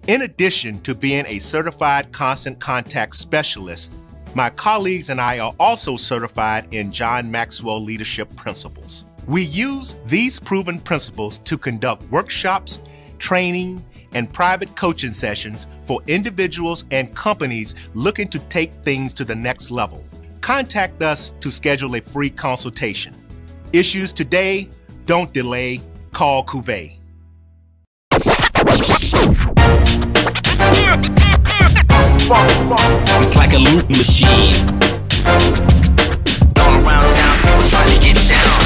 In addition to being a certified constant contact specialist, my colleagues and I are also certified in John Maxwell Leadership Principles. We use these proven principles to conduct workshops, training, and private coaching sessions for individuals and companies looking to take things to the next level. Contact us to schedule a free consultation. Issues today, don't delay, call Cuvée. It's like a loop machine. Going around town, trying to get down.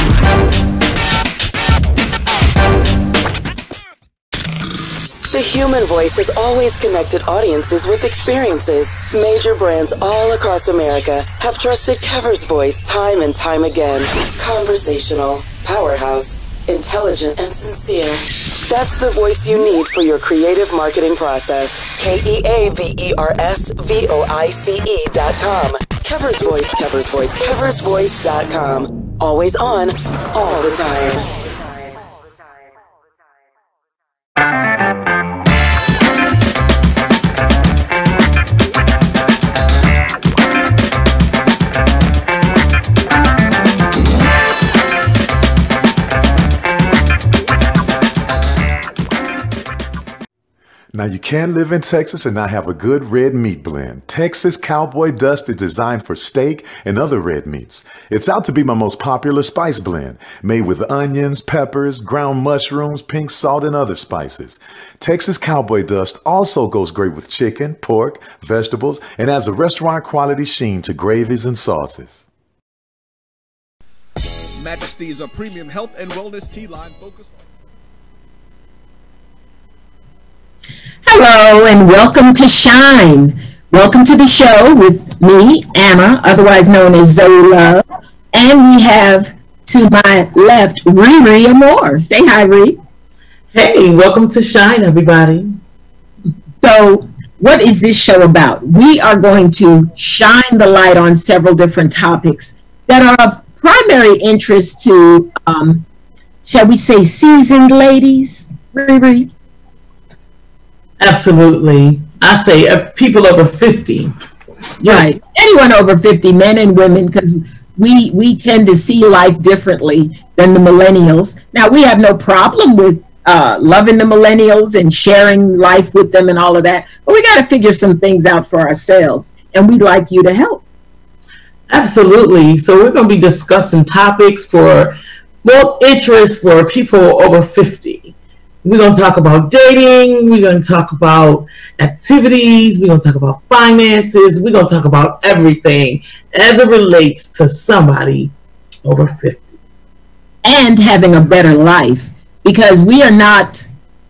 The human voice has always connected audiences with experiences. Major brands all across America have trusted Kever's voice time and time again. Conversational, powerhouse, intelligent, and sincere. That's the voice you need for your creative marketing process. KEAVERSVOICE.com. Kever's Voice, Kever's Voice, KeversVoice.com. Always on, all the time. Now, you can't live in Texas and not have a good red meat blend. Texas Cowboy Dust is designed for steak and other red meats. It's out to be my most popular spice blend, made with onions, peppers, ground mushrooms, pink salt, and other spices. Texas Cowboy Dust also goes great with chicken, pork, vegetables, and adds a restaurant quality sheen to gravies and sauces. Majesty is a premium health and wellness tea line focused on... Hello and welcome to Shine. Welcome to the show with me, Anna, otherwise known as Zoe Love, and we have to my left ReRe Amour. Say hi, Ree. Hey, welcome to Shine, everybody. So, what is this show about? We are going to shine the light on several different topics that are of primary interest to, shall we say, seasoned ladies, ReRe? Absolutely. I say people over 50. Right. Anyone over 50, men and women, because we tend to see life differently than the millennials. Now, we have no problem with loving the millennials and sharing life with them and all of that, but we got to figure some things out for ourselves, and we'd like you to help. Absolutely. So we're going to be discussing topics for most interest for people over 50. We're going to talk about dating. We're going to talk about activities. We're going to talk about finances. We're going to talk about everything as it relates to somebody over 50. And having a better life, because we are not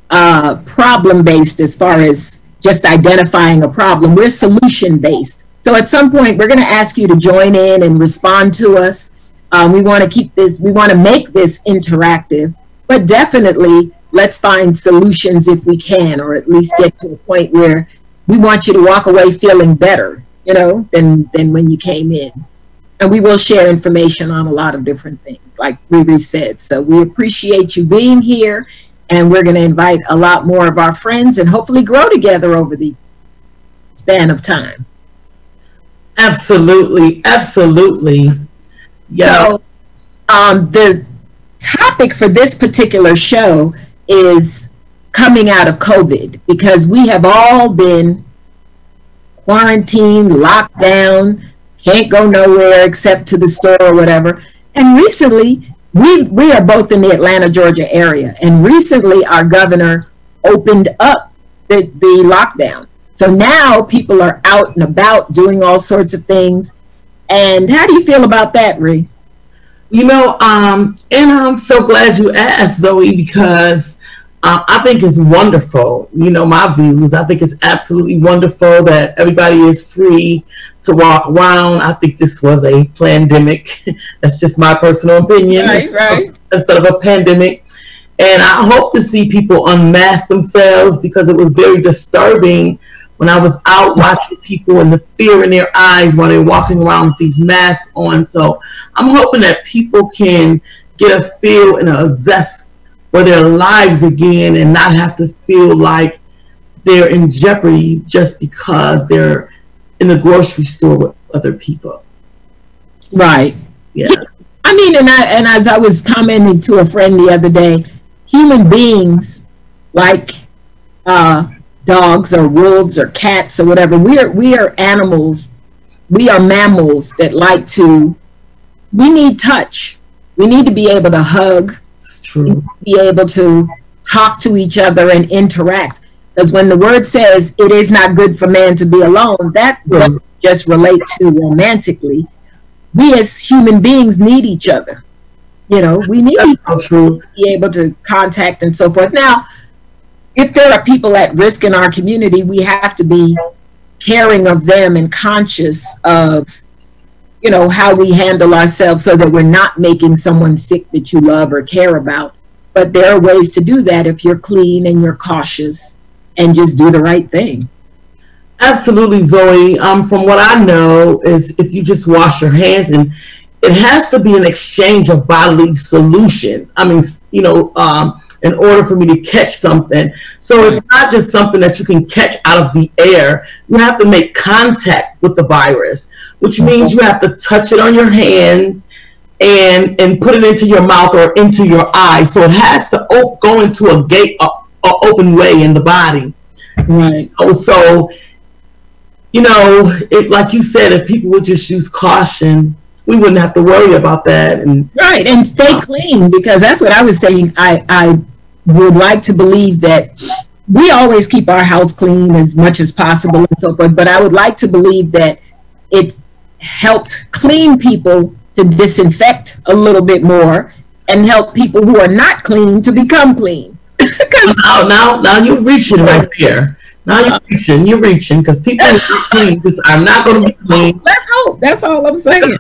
problem-based as far as just identifying a problem. We're solution-based. So at some point, we're going to ask you to join in and respond to us. We want to keep this, we want to make this interactive, but definitely let's find solutions if we can, or at least get to a point where we want you to walk away feeling better, you know, than when you came in. And we will share information on a lot of different things, like ReRe said. So we appreciate you being here, and we're going to invite a lot more of our friends and hopefully grow together over the span of time. Absolutely. Absolutely. Yeah. So the topic for this particular show is coming out of COVID, because we have all been quarantined, locked down, can't go nowhere except to the store or whatever. And recently, we are both in the Atlanta, Georgia area, and recently our governor opened up the lockdown. So now people are out and about doing all sorts of things. And how do you feel about that, Ree? You know, and I'm so glad you asked, Zoe, because I think it's wonderful. You know, my views, I think it's absolutely wonderful that everybody is free to walk around. I think this was a pandemic. That's just my personal opinion. Right. Instead of a pandemic. And I hope to see people unmask themselves, because it was very disturbing when I was out watching people and the fear in their eyes while they're walking around with these masks on. So I'm hoping that people can get a feel and a zest for their lives again and not have to feel like they're in jeopardy just because they're in the grocery store with other people. Right. Yeah. I mean, and as I was commenting to a friend the other day, human beings like dogs or wolves or cats or whatever, we are animals. We are mammals that like to. We need touch. We need to be able to hug. It's true. Be able to talk to each other and interact. Because when the word says it is not good for man to be alone, that doesn't just relate to romantically. We as human beings need each other. You know, we need each other to be able to contact and so forth. Now, if there are people at risk in our community, we have to be caring of them and conscious of, you know, how we handle ourselves so that we're not making someone sick that you love or care about. But there are ways to do that if you're clean and you're cautious and just do the right thing. Absolutely, Zoe. From what I know is if you just wash your hands, and it has to be an exchange of bodily solutions. I mean, you know, in order for me to catch something. So it's not just something that you can catch out of the air. You have to make contact with the virus, which means you have to touch it on your hands and put it into your mouth or into your eyes. So it has to go into a gate, open way in the body. Right. So, you know, like you said, if people would just use caution, we wouldn't have to worry about that. And right, and stay clean, because that's what I was saying. I would like to believe that we always keep our house clean as much as possible and so forth, but I would like to believe that it's helped clean people to disinfect a little bit more and help people who are not clean to become clean. now you're reaching right there. Now you're reaching, because people who are clean are not going to be clean. Let's hope. That's all I'm saying.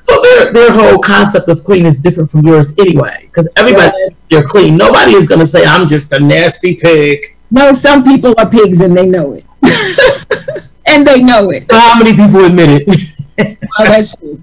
Their whole concept of clean is different from yours anyway, because everybody you're clean. Nobody is going to say, I'm just a nasty pig. No, some people are pigs and they know it. And they know it. How many people admit it? Well, that's true.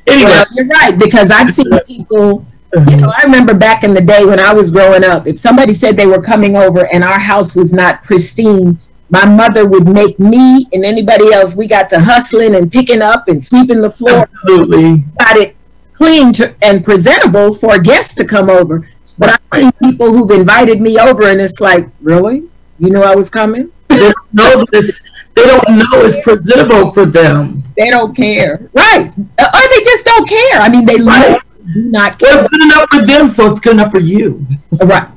Anyway. Well, you're right, because I've seen people, you know, I remember back in the day when I was growing up, if somebody said they were coming over and our house was not pristine, my mother would make me and anybody else, we got to hustling and picking up and sweeping the floor. Absolutely. Got it clean and presentable for guests to come over. But I've seen people who've invited me over and it's like, really? You knew I was coming? They don't know it's presentable for them. They don't care. Right. Or they just don't care. I mean, they do not care. Well, it's good enough for them, so it's good enough for you. Right.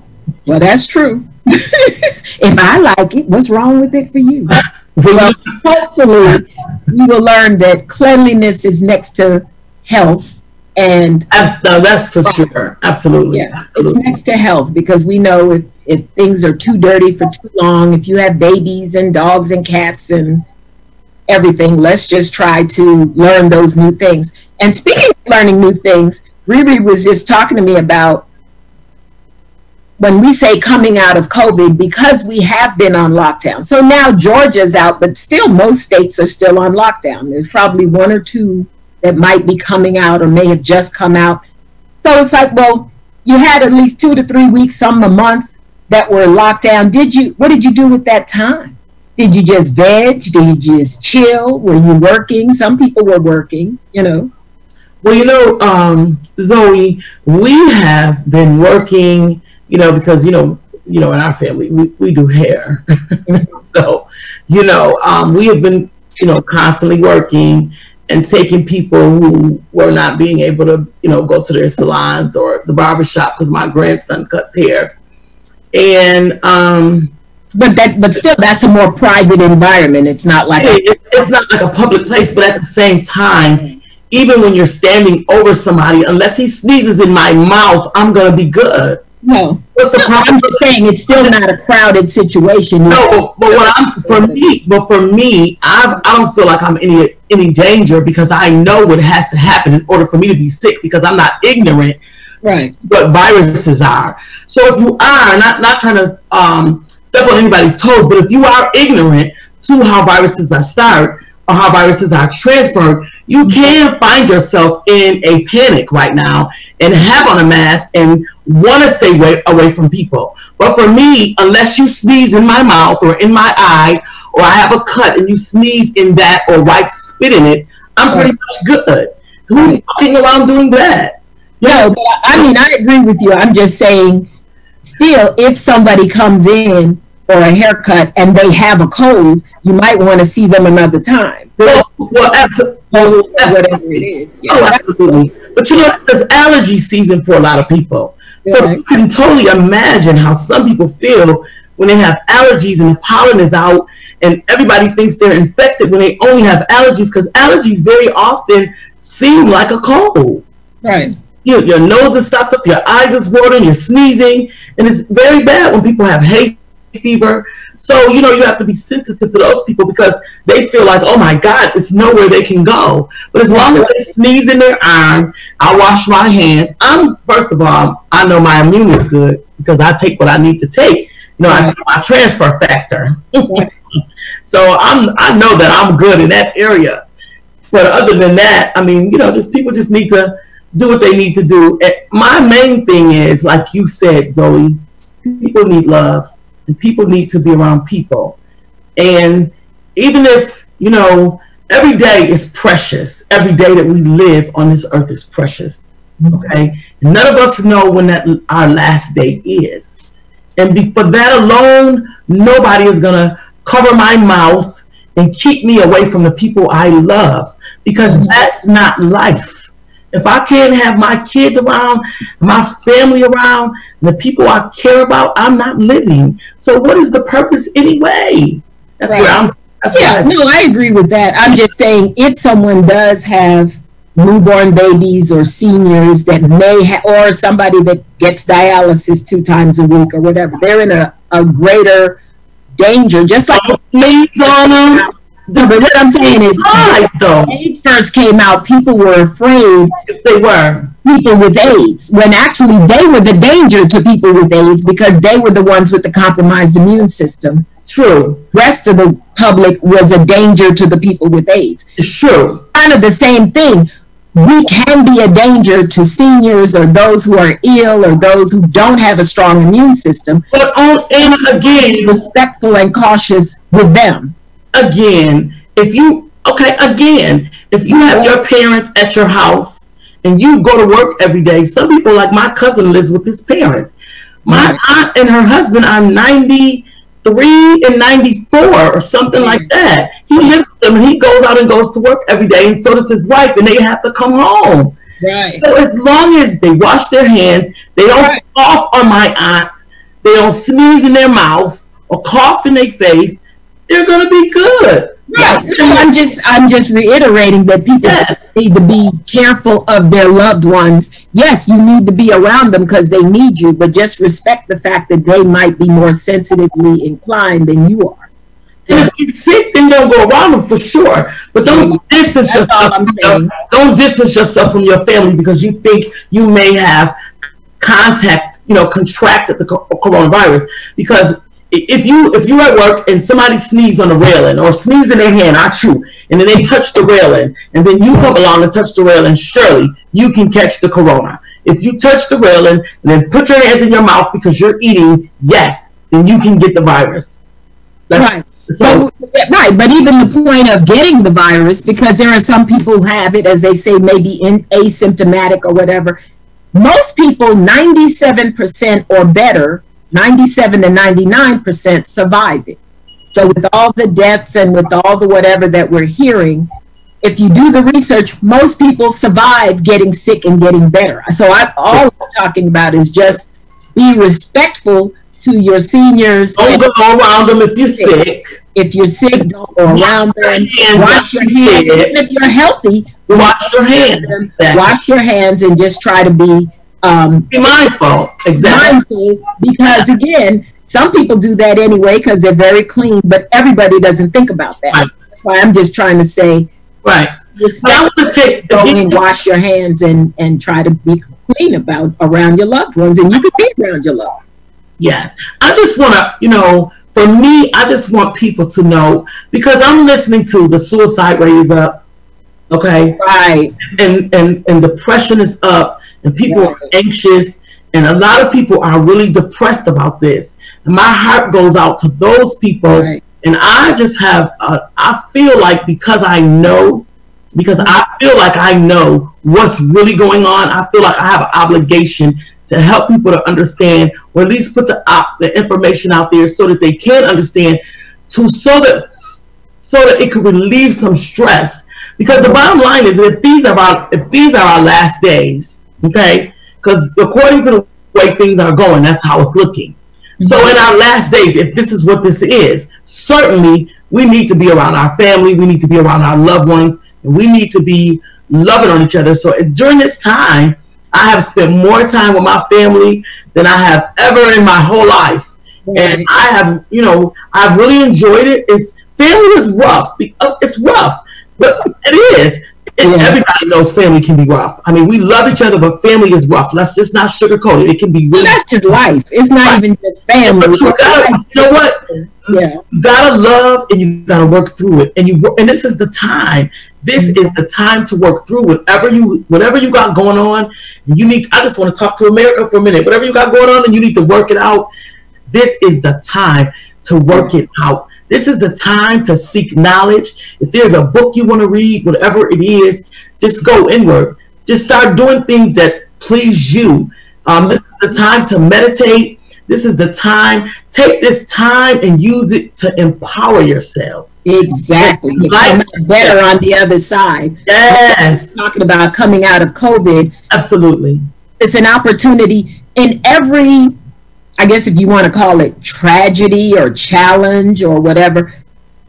Well, that's true. If I like it, what's wrong with it for you? Well, hopefully we will learn that cleanliness is next to health. And that's for sure. Absolutely. Yeah, absolutely. It's next to health, because we know if things are too dirty for too long, if you have babies and dogs and cats and everything, let's just try to learn those new things. And speaking of learning new things, ReRe was just talking to me about when we say coming out of COVID, because we have been on lockdown. So now Georgia's out, but still most states are still on lockdown. There's probably one or two that might be coming out or may have just come out. So it's like, well, you had at least 2 to 3 weeks, some a month, that were locked down. What did you do with that time? Did you just veg? Did you just chill? Were you working? Some people were working, you know. Well, you know, Zoe, we have been working, you know, because, you know, in our family, we do hair. So, you know, we have been, you know, constantly working and taking people who were not being able to, you know, go to their salons or the barbershop, because my grandson cuts hair. And but still, that's a more private environment. It's not like it's not like a public place, but at the same time, even when you're standing over somebody, unless he sneezes in my mouth, I'm gonna be good. No, what's the problem? I'm just saying it's still not a crowded situation. No, but for me, I don't feel like I'm in any danger, because I know what has to happen in order for me to be sick, because I'm not ignorant. Right. What viruses are. So if you are not trying to step on anybody's toes, but if you are ignorant to how viruses are started, or how viruses are transferred, you can find yourself in a panic right now and have on a mask and want to stay away from people. But for me, unless you sneeze in my mouth or in my eye, or I have a cut and you sneeze in that or wipe spit in it, I'm pretty much good. Who's walking around doing that? No, but I mean, I agree with you. I'm just saying, still, if somebody comes in or a haircut and they have a cold, you might want to see them another time. Well, absolutely. Whatever it is. Yeah. Oh, absolutely. But you know, it's allergy season for a lot of people. So you can totally imagine how some people feel when they have allergies and the pollen is out and everybody thinks they're infected when they only have allergies, because allergies very often seem like a cold. Right. Your nose is stopped up, your eyes is watering, you're sneezing, and it's very bad when people have hay fever. So, you know, you have to be sensitive to those people because they feel like, oh my God, it's nowhere they can go. But as long as they sneeze in their arm, I wash my hands. First of all, I know my immune is good because I take what I need to take. You know, I take my transfer factor. So I know that I'm good in that area. But other than that, I mean, you know, just people just need to do what they need to do. And my main thing is, like you said, Zoe, people need love. And people need to be around people. And even if, you know, every day is precious. Every day that we live on this earth is precious. Okay? None of us know when our last day is. And for that alone, nobody is going to cover my mouth and keep me away from the people I love. Because that's not life. If I can't have my kids around, my family around, the people I care about, I'm not living. So what is the purpose anyway? That's where I'm. No, I agree with that. I'm just saying, if someone does have newborn babies or seniors that may have, or somebody that gets dialysis 2 times a week or whatever, they're in a greater danger. Just like sneeze on them. But what I'm saying is, when AIDS first came out, people were afraid they were people with AIDS, when actually they were the danger to people with AIDS because they were the ones with the compromised immune system. True. Rest of the public was a danger to the people with AIDS. It's true. Kind of the same thing. We can be a danger to seniors or those who are ill or those who don't have a strong immune system. But and again, respectful and cautious with them. Again, if you have your parents at your house and you go to work every day, some people, like my cousin, lives with his parents. My aunt and her husband are 93 and 94 or something like that. He lives with them and he goes out and goes to work every day, and so does his wife, and they have to come home. Right. So as long as they wash their hands, they don't cough on my aunt, they don't sneeze in their mouth or cough in their face, they're going to be good. Right. I'm just reiterating that people need to be careful of their loved ones. Yes, you need to be around them because they need you, but just respect the fact that they might be more sensitively inclined than you are. And if you're sick, then don't go around them for sure. But don't distance yourself. Don't distance yourself from your family because you think you may have contracted the coronavirus. Because if you at work and somebody sneezes on the railing or sneeze in their hand, and then they touch the railing, and then you come along and touch the railing, surely you can catch the corona. If you touch the railing and then put your hands in your mouth because you're eating, yes, then you can get the virus. Right. But even the point of getting the virus, because there are some people who have it, as they say, maybe asymptomatic or whatever. Most people, 97% or better, 97 to 99% survive it. So with all the deaths and with all the whatever that we're hearing, if you do the research, most people survive getting sick and getting better. So all I'm talking about is just be respectful to your seniors. Don't go around them if you're sick. If you're sick, don't go around them. Wash your hands. Even if you're healthy, wash your hands. Wash your hands and just try to be mindful. Exactly. Mindful, because again, some people do that anyway because they're very clean, but everybody doesn't think about that. Right. That's why I'm just trying to say, right. I want to go and wash your hands and try to be clean around your loved ones, and you can be around your loved ones. Yes, I just want to, for me, I just want people to know, because I'm listening to the suicide rate is up, okay? Right. And depression is up, and people are anxious, and a lot of people are really depressed about this. And my heart goes out to those people. Right. And I just have, I feel like because I feel like I know what's really going on, I feel like I have an obligation to help people to understand, or at least put the information out there so that they can understand, so that it could relieve some stress. Because the bottom line is, if these are our last days, okay? Because according to the way things are going, that's how it's looking. So in our last days, if this is what this is, certainly we need to be around our family, we need to be around our loved ones, and we need to be loving on each other. So during this time, I have spent more time with my family than I have ever in my whole life. Right. And I have, I've really enjoyed it. Family is rough. It's rough, but it is. Everybody knows family can be rough. I mean, we love each other, but family is rough. Let's just not sugarcoat it. It can be really. That's just life. It's not even just family. But you know what? Yeah. You gotta love, and you gotta work through it. And this is the time. This is the time to work through whatever you got going on. And I just want to talk to America for a minute. Whatever you got going on, and you need to work it out. This is the time to work it out. This is the time to seek knowledge. If there's a book you want to read, whatever it is, just go inward. Just start doing things that please you. This is the time to meditate. This is the time. Take this time and use it to empower yourselves. Exactly. To come out better on the other side. Yes. Talking about coming out of COVID. Absolutely. It's an opportunity in every, I guess if you want to call it tragedy or challenge or whatever,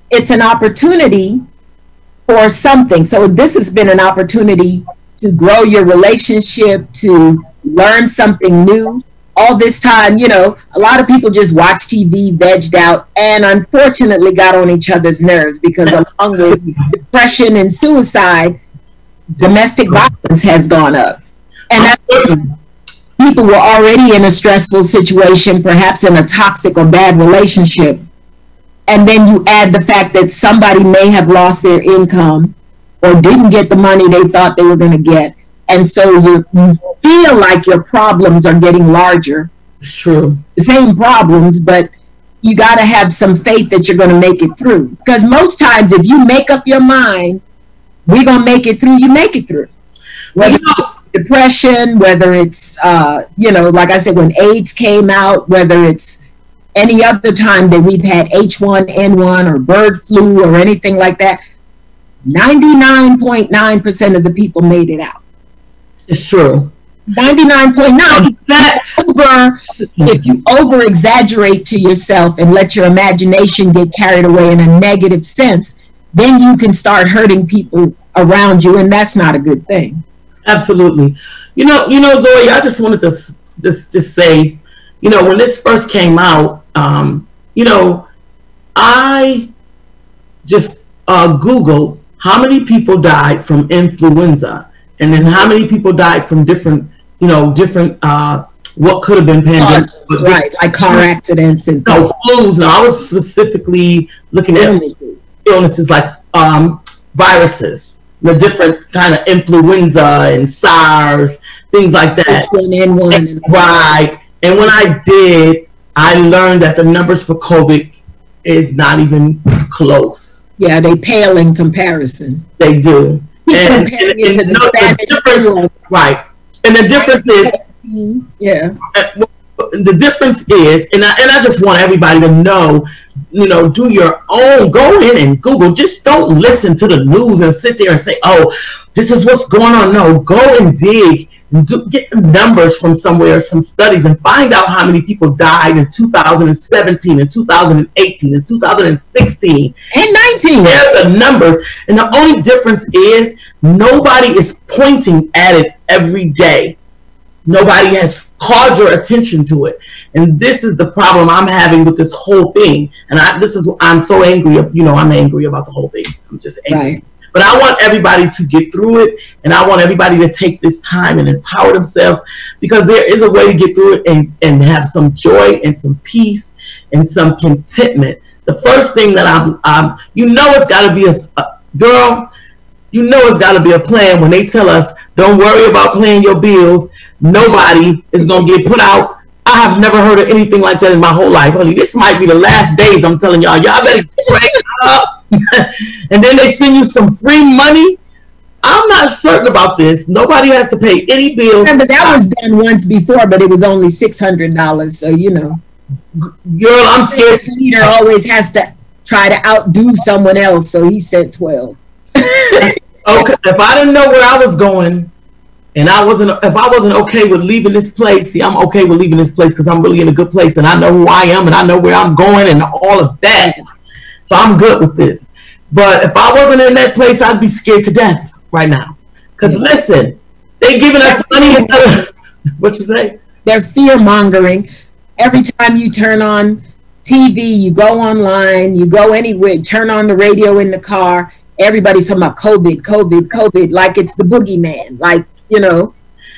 it's an opportunity for something. So this has been an opportunity to grow your relationship, to learn something new. All this time, a lot of people just watch TV, vegged out, and unfortunately got on each other's nerves because along with depression and suicide, domestic violence has gone up. And that's people were already in a stressful situation, perhaps in a toxic or bad relationship. And then you add the fact that somebody may have lost their income or didn't get the money they thought they were going to get. And so you feel like your problems are getting larger. It's true. The same problems, but you got to have some faith that you're going to make it through. Because most times if you make up your mind, we're going to make it through, you make it through. Whether depression, whether it's, like I said, when AIDS came out, whether it's any other time that we've had H1N1 or bird flu or anything like that, 99.9% of the people made it out. It's true. 99.9. If you over exaggerate to yourself and let your imagination get carried away in a negative sense, then you can start hurting people around you, and that's not a good thing. Absolutely. Zoe, I just wanted to just say, when this first came out, I just Googled how many people died from influenza, and then how many people died from different what could have been pandemics. Right, like car accidents and flus. No, I was specifically looking at illnesses like viruses, the different kind of influenza and SARS, things like that. H1N1. Right. And when I did, I learned that the numbers for COVID is not even close. Yeah, they pale in comparison. They do. And the difference, right. And the difference is, the difference is, and I just want everybody to know, do your own, go in and Google. Just don't listen to the news and sit there and say, oh, this is what's going on. No, go and dig and get the numbers from somewhere, some studies, and find out how many people died in 2017 and 2018 and 2016 and 19. They're the numbers, and the only difference is nobody is pointing at it every day. Nobody has called your attention to it, and this is the problem I'm having with this whole thing. And I'm so angry. I'm angry about the whole thing. I'm just angry. Right. But I want everybody to get through it, and I want everybody to take this time and empower themselves, because there is a way to get through it and have some joy and some peace and some contentment. The first thing that you know, it's got to be a girl. You know, it's got to be a plan when they tell us, don't worry about paying your bills. Nobody is going to get put out. I have never heard of anything like that in my whole life. Honey, this might be the last days. I'm telling y'all better break up. And then they send you some free money. I'm not certain about this. Nobody has to pay any bills. Yeah, but that was done once before, but it was only $600. So, you know. Girl, I'm scared. The leader always has to try to outdo someone else, so he sent 12. Okay, if I didn't know where I was going, and if I wasn't okay with leaving this place, see, I'm okay with leaving this place because I'm really in a good place, and I know who I am, and I know where I'm going, and all of that. So I'm good with this. But if I wasn't in that place, I'd be scared to death right now. Because listen, they giving us money. What you say? They're fear mongering. Every time you turn on TV, you go online, you go anywhere, turn on the radio in the car, everybody's talking about COVID, COVID, COVID, like it's the boogeyman, like, you know,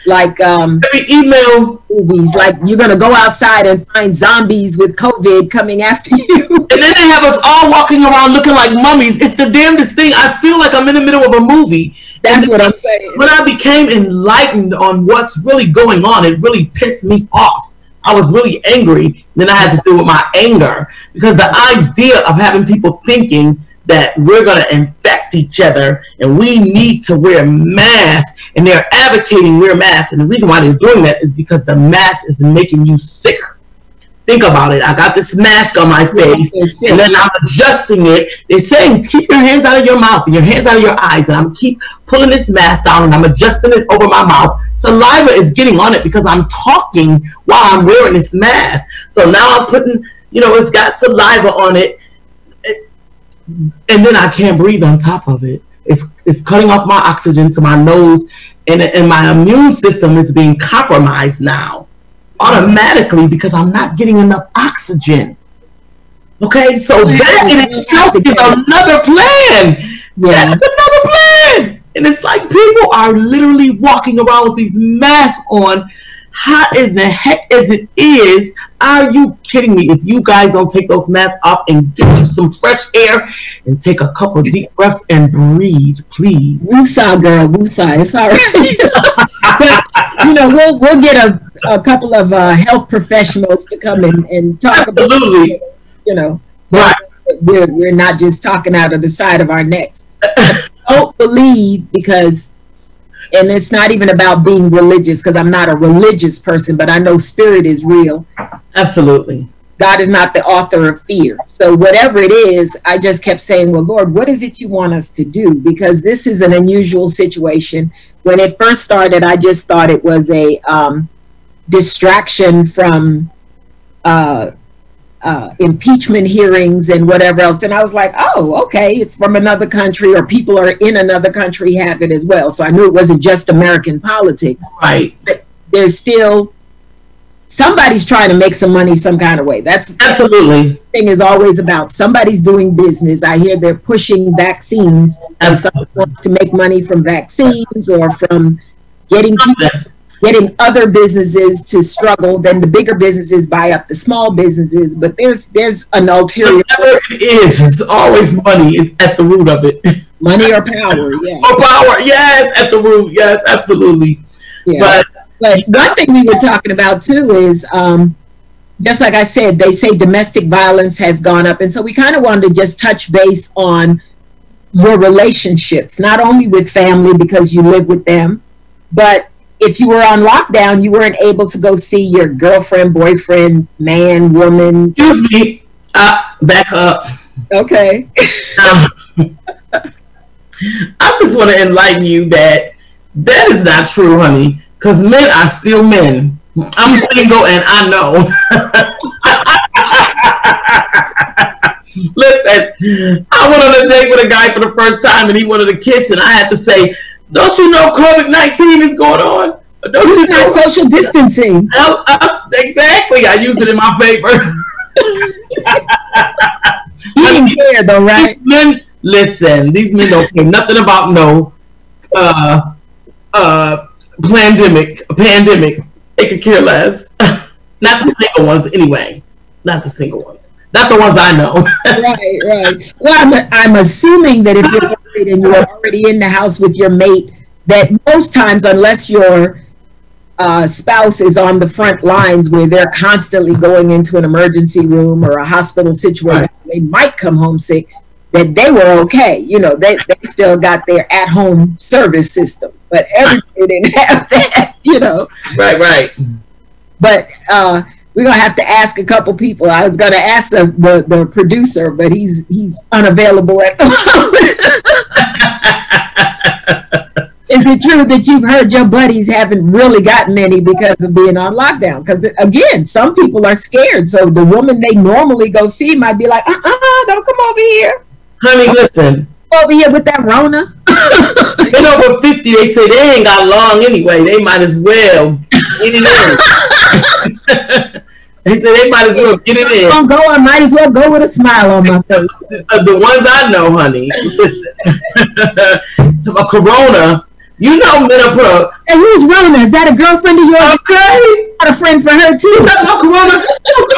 like every email movies, like you're going to go outside and find zombies with COVID coming after you. And then they have us all walking around looking like mummies. It's the damnedest thing. I feel like I'm in the middle of a movie. That's what I'm saying. When I became enlightened on what's really going on, it really pissed me off. I was really angry. Then I had to deal with my anger because the idea of having people thinking that we're going to infect each other and we need to wear masks, and they're advocating wear masks. And the reason why they're doing that is because the mask is making you sicker. Think about it. I got this mask on my face, and then I'm adjusting it. They're saying, keep your hands out of your mouth and your hands out of your eyes. And I'm keep pulling this mask down, and I'm adjusting it over my mouth. Saliva is getting on it because I'm talking while I'm wearing this mask. So now I'm putting, you know, it's got saliva on it. And then I can't breathe on top of it. It's cutting off my oxygen to my nose, and my immune system is being compromised now automatically because I'm not getting enough oxygen. Okay, so that in itself is another plan. Yeah. That's another plan. And it's like people are literally walking around with these masks on. How in the heck as it is, are you kidding me? If you guys don't take those masks off and get you some fresh air and take a couple deep breaths and breathe, please. Woosah, girl, woosah. It's all right. But, you know, we'll get a couple of health professionals to come and talk about it. You know, right. We're not just talking out of the side of our necks. I don't believe because... And it's not even about being religious because I'm not a religious person, but I know spirit is real. Absolutely. God is not the author of fear. So whatever it is, I just kept saying, well, Lord, what is it you want us to do? Because this is an unusual situation. When it first started, I just thought it was a distraction from impeachment hearings and whatever else. Then I was like, oh, okay, it's from another country, or people are in another country have it as well. So I knew it wasn't just American politics. Right. But there's still, somebody's trying to make some money some kind of way. That's absolutely. The thing is always about somebody's doing business. I hear they're pushing vaccines. So someone wants to make money from vaccines or from getting other businesses to struggle. Then the bigger businesses buy up the small businesses. But there's an ulterior. Whatever it is, it's always money at the root of it. Money or power, yeah. Or power, yes, at the root, yes, absolutely. Yeah. But one thing we were talking about too is, just like I said, they say domestic violence has gone up. And so we kind of wanted to just touch base on your relationships, not only with family because you live with them, but if you were on lockdown, you weren't able to go see your girlfriend, boyfriend, man, woman. Excuse me. Back up. Okay. I just want to enlighten you that is not true, honey. Because men are still men. I'm single and I know. Listen, I went on a date with a guy for the first time and he wanted to kiss, and I had to say, don't you know COVID-19 is going on? Don't you know social distancing? Exactly. I use it in my favor. You didn't care though, right? Men, listen, these men don't care nothing about no pandemic. They could care less. Not the single ones anyway. not the single one, not the ones I know. Right. Well, I'm assuming that if you're married and you're already in the house with your mate, that most times, unless your spouse is on the front lines where they're constantly going into an emergency room or a hospital situation, right, they might come home sick, that they were okay. You know, they still got their at-home service system, but everybody didn't have that, you know. Right. But we're going to have to ask a couple people. I was going to ask the producer, but he's unavailable at the moment. Is it true that you've heard your buddies haven't really gotten any because of being on lockdown? Because, again, some people are scared. So the woman they normally go see might be like, don't come over here. Honey, listen. Over here with that Rona. They over 50, they say they ain't got long anyway. They might as well get it in. They say they might as well get it in. I might as well go with a smile on my face. The ones I know, honey. To my Corona. You know, Minapro. And who's Rona? Is that a girlfriend of yours? Okay. Got a friend for her too. No, Corona.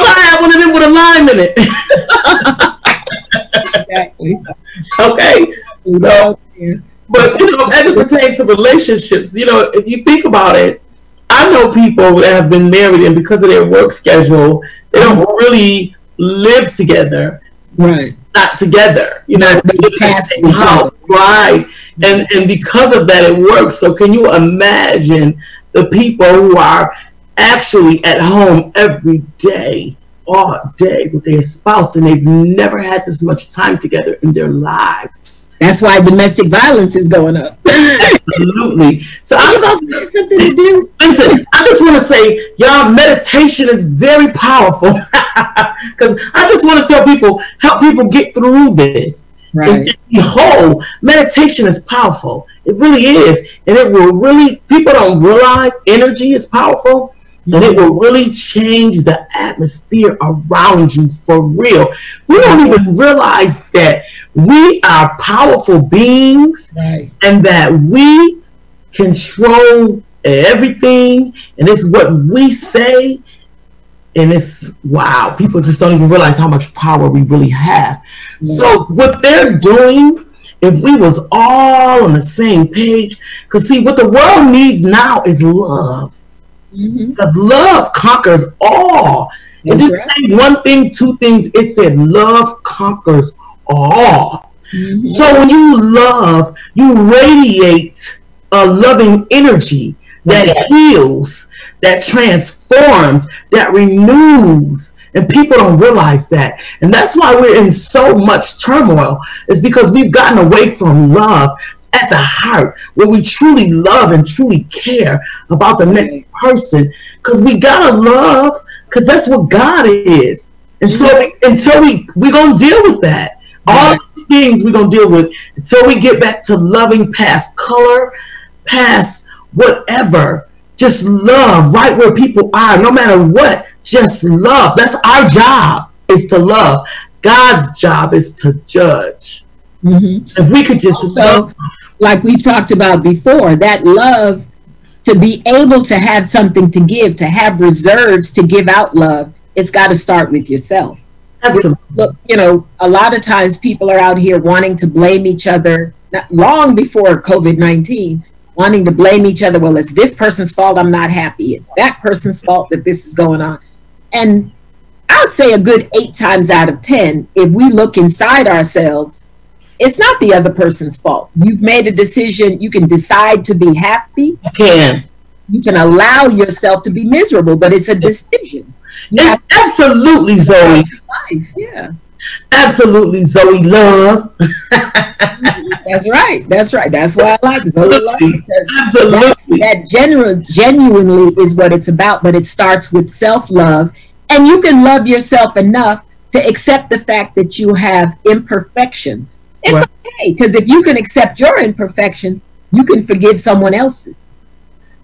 I have one of them with a lime in it. Exactly. Okay. So, but you know, as it pertains to relationships, you know, if you think about it, I know people that have been married and because of their work schedule, they don't really live together. Right. Not together, you know, right? And because of that, it works. So can you imagine the people who are actually at home every day, all day with their spouse, and they've never had this much time together in their lives? That's why domestic violence is going up. Absolutely. So I'm going to find something to do. Listen, I just want to say, y'all, meditation is very powerful. Because I just want to tell people, help people get through this. Right. And behold, meditation is powerful. It really is. And it will really, people don't realize energy is powerful. And it will really change the atmosphere around you for real. We don't even realize that we are powerful beings, right, and that we control everything, and it's what we say, and it's wow, people just don't even realize how much power we really have. So what they're doing, if we was all on the same page, because see, what the world needs now is love. Because love conquers all. It didn't say one thing, two things. It said love conquers all. So when you love, you radiate a loving energy that heals, that transforms, that renews. And people don't realize that. And that's why we're in so much turmoil. It's because we've gotten away from love at the heart, where we truly love and truly care about the next person, because we gotta love, because that's what God is. And so until we're gonna deal with that, all these things we're gonna deal with until we get back to loving past color, past whatever. Just love right where people are, no matter what. Just love. That's our job, is to love. God's job is to judge. If we could just also, like we've talked about before, that love, to be able to have something to give, to have reserves to give out love, it's got to start with yourself. Absolutely. Look, you know, a lot of times people are out here wanting to blame each other, not long before COVID-19, wanting to blame each other. Well, it's this person's fault I'm not happy. It's that person's fault that this is going on. And I would say a good 8 times out of 10, if we look inside ourselves, it's not the other person's fault. You've made a decision. You can decide to be happy. You can allow yourself to be miserable, but it's a decision. It's absolutely, Zoe. Life. Yeah. Absolutely, Zoe Love. That's right. That's right. That's why I like Zoe Love. Absolutely. That genuinely is what it's about, but it starts with self-love. And you can love yourself enough to accept the fact that you have imperfections. It's okay, because if you can accept your imperfections, you can forgive someone else's.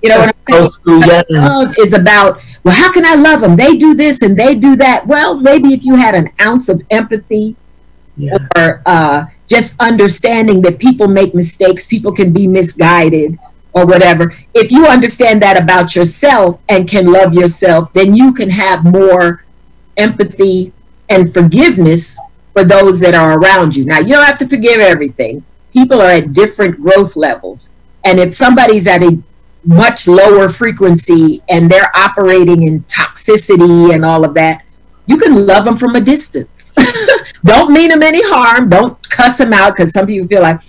You know what I'm saying? Love is about, well, how can I love them? They do this and they do that. Well, maybe if you had an ounce of empathy or just understanding that people make mistakes, people can be misguided or whatever. If you understand that about yourself and can love yourself, then you can have more empathy, and forgiveness for those that are around you. Now, you don't have to forgive everything. People are at different growth levels. And if somebody's at a much lower frequency and they're operating in toxicity and all of that, you can love them from a distance. Don't mean them any harm. Don't cuss them out, because some people feel like,